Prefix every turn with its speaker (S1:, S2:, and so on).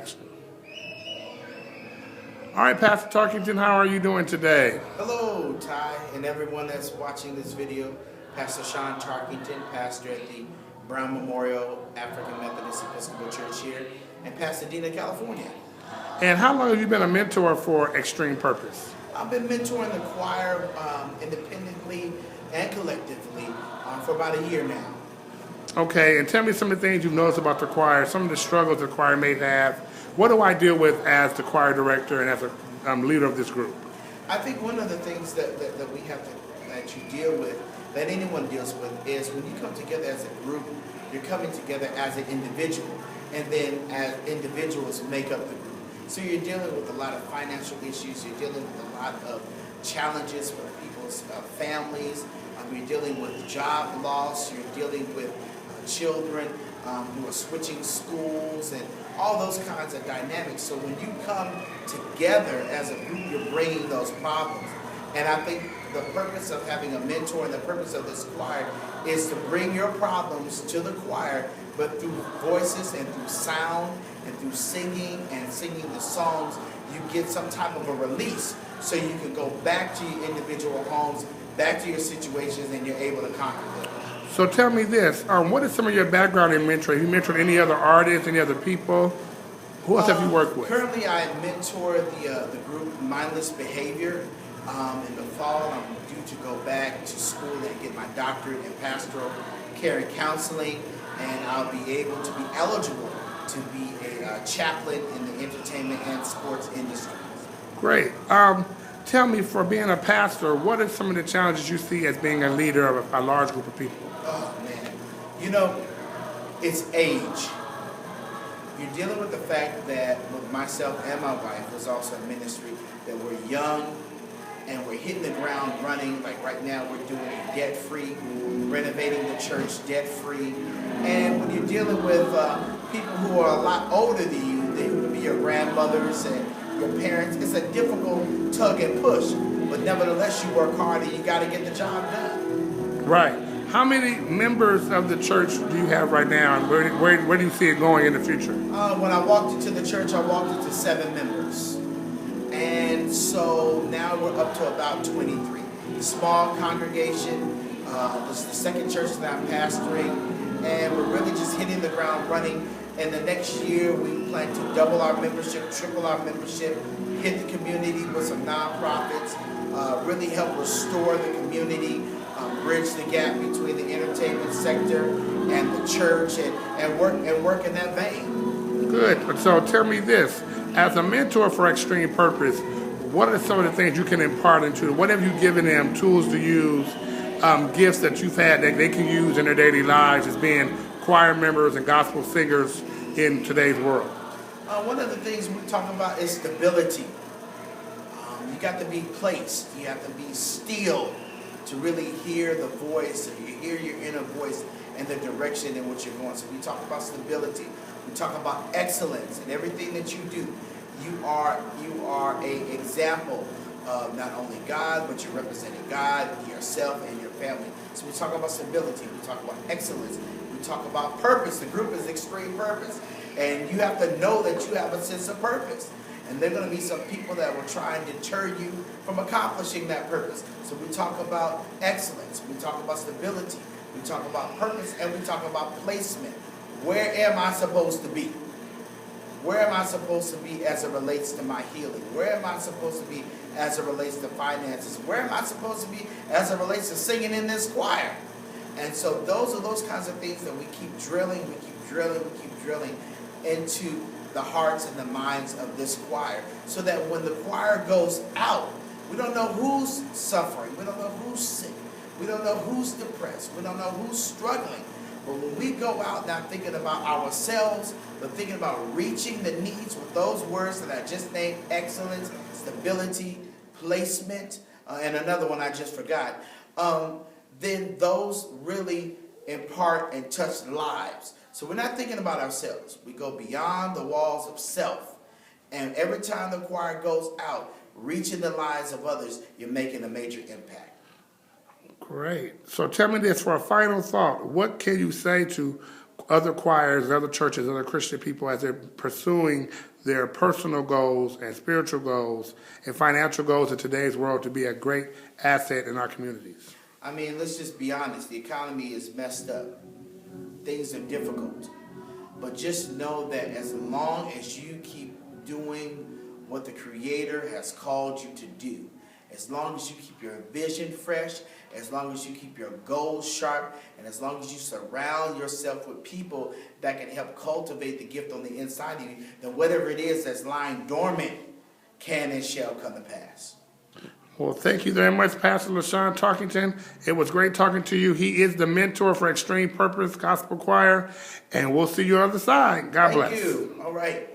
S1: All right, Pastor Tarkington, how are you doing today?
S2: Hello, Ty, and everyone that's watching this video. Pastor Sean Tarkington, pastor at the Brown Memorial African Methodist Episcopal Church here in Pasadena, California.
S1: And how long have you been a mentor for Extreme Purpose?
S2: I've been mentoring the choir independently and collectively for about a year now.
S1: Okay, and tell me some of the things you've noticed about the choir, some of the struggles the choir may have. What do I deal with as the choir director and as a leader of this group?
S2: I think one of the things that we have that you deal with, that anyone deals with, is when you come together as a group, you're coming together as an individual, and then as individuals make up the group. So you're dealing with a lot of financial issues, you're dealing with a lot of challenges for people's families, you're dealing with job loss, you're dealing with children who are switching schools and all those kinds of dynamics. So when you come together as a group, you're bringing those problems. And I think the purpose of having a mentor and the purpose of this choir is to bring your problems to the choir, but through voices and through sound and through singing and singing the songs, you get some type of a release so you can go back to your individual homes, back to your situations, and you're able to conquer them.
S1: So tell me this, what is some of your background in mentoring? Have you mentored any other artists, any other people? Who else have you worked with?
S2: Currently, I mentor the group Mindless Behavior. In the fall, I'm due to go back to school and get my doctorate in pastoral care and counseling, and I'll be able to be eligible to be a chaplain in the entertainment and sports industry.
S1: Great. Tell me, for being a pastor, what are some of the challenges you see as being a leader of a large group of people?
S2: Oh, man. You know, it's age. You're dealing with the fact that with myself and my wife, who's also in ministry, that we're young and we're hitting the ground running. Like right now, we're doing it debt-free, renovating the church debt-free. And when you're dealing with people who are a lot older than you, they would be your grandmothers and your parents, it's a difficult tug and push. But nevertheless, you work hard and you got to get the job done.
S1: Right. How many members of the church do you have right now, and where do you see it going in the future?
S2: When I walked into the church, I walked into 7 members. And so now we're up to about 23. Small congregation. This is the second church that I'm pastoring. And we're really just hitting the ground running. And the next year, we plan to double our membership, triple our membership, hit the community with some nonprofits, really help restore the community, bridge the gap between the entertainment sector and the church, and work in that vein.
S1: Good. So tell me this, as a mentor for Extreme Purpose, what are some of the things you can impart into? What have you given them, tools to use, gifts that you've had that they can use in their daily lives as being choir members and gospel singers in today's world?
S2: One of the things we talk about is stability. You got to be placed. You have to be still to really hear the voice, and you hear your inner voice and the direction in which you're going. So we talk about stability. We talk about excellence in everything that you do. You are a example of not only God, but you're representing God, yourself, and your family. So we talk about stability. We talk about excellence. We talk about purpose. The group is Extreme Purpose. And you have to know that you have a sense of purpose. And there are going to be some people that will try and deter you from accomplishing that purpose. So we talk about excellence. We talk about stability. We talk about purpose. And we talk about placement. Where am I supposed to be? Where am I supposed to be as it relates to my healing? Where am I supposed to be as it relates to finances? Where am I supposed to be as it relates to singing in this choir? And so those are those kinds of things that we keep drilling, we keep drilling into the hearts and the minds of this choir, so that when the choir goes out, we don't know who's suffering, we don't know who's sick, we don't know who's depressed, we don't know who's struggling. But when we go out not thinking about ourselves, but thinking about reaching the needs with those words that I just named, excellence, stability, placement, and another one I just forgot, then those really impart and touch lives. So we're not thinking about ourselves. We go beyond the walls of self. And every time the choir goes out, reaching the lives of others, you're making a major impact.
S1: Great. So tell me this, for a final thought, what can you say to other choirs, other churches, other Christian people as they're pursuing their personal goals and spiritual goals and financial goals in today's world to be a great asset in our communities.
S2: I mean, let's just be honest. The economy is messed up. Things are difficult. But just know that as long as you keep doing what the Creator has called you to do, as long as you keep your vision fresh, as long as you keep your goals sharp, and as long as you surround yourself with people that can help cultivate the gift on the inside of you, then whatever it is that's lying dormant can and shall come to pass.
S1: Well, thank you very much, Pastor LaSean Tarkington. It was great talking to you. He is the mentor for Xtreme Purpose Gospel Choir, and we'll see you on the other side. God bless.
S2: Thank you. All right.